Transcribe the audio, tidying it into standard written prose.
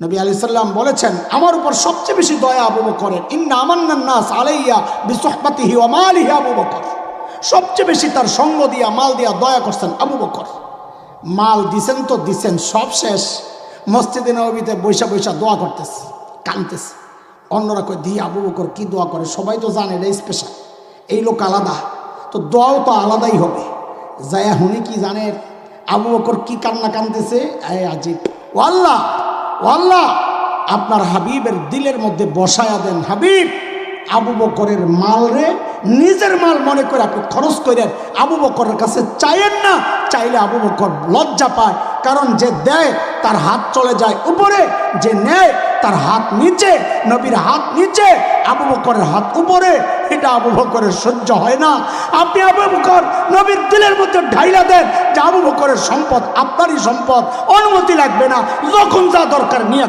নবী আলাইহিস সালাম বলেছেন, আমার উপর সবচেয়ে বেশি দয়া আবু বকরের। ইন্না আমান্নান নাস আলাইয়া বিসুহবাতিহি ওয়া মালিহি আবু বকর। সবচেয়ে বেশি তার সঙ্গ দিয়া, মাল দিয়া দয়া করছেন আবু বকর। মাল দিছেন তো দিছেন, সব শেষ। মসজিদে নববীতে বৈশা বৈশা দোয়া করতেছে, কাঁদতেছে। অন্যরা কই দি আবু বকর কি দোয়া করে, সবাই তো জানে এটা স্পেশাল, এই লোক আলাদা, তো দোয়াও তো আলাদাই হবে। যায়া হুনি কি জানেন আবু বকর কি কান্না কাঁদতেছে? আজিব। ও আল্লাহ, ও আল্লাহ, আপনার হাবিবের দিলের মধ্যে বসায়া দেন। হাবিব আবু বকরের মাল রে নিজের মাল মনে করে আপনি খরচ করেন, আবু বকরের কাছে চাইেন না। চাইলে আবু বকর লজ্জা পায়, কারণ যে দেয় তার হাত চলে যায় উপরে, যে নেয় তার হাত নিচে। নবীর হাত নিচে, আবু বকরের হাত উপরে, এটা আবু বকরের সহ্য হয় না। আপনি আবু বকর নবীর দিলের মধ্যে ঢাইলা দেন যে আবু বকরের সম্পদ আপনারই সম্পদ, অনুমতি লাগবে না, যখন যা দরকার নিয়ে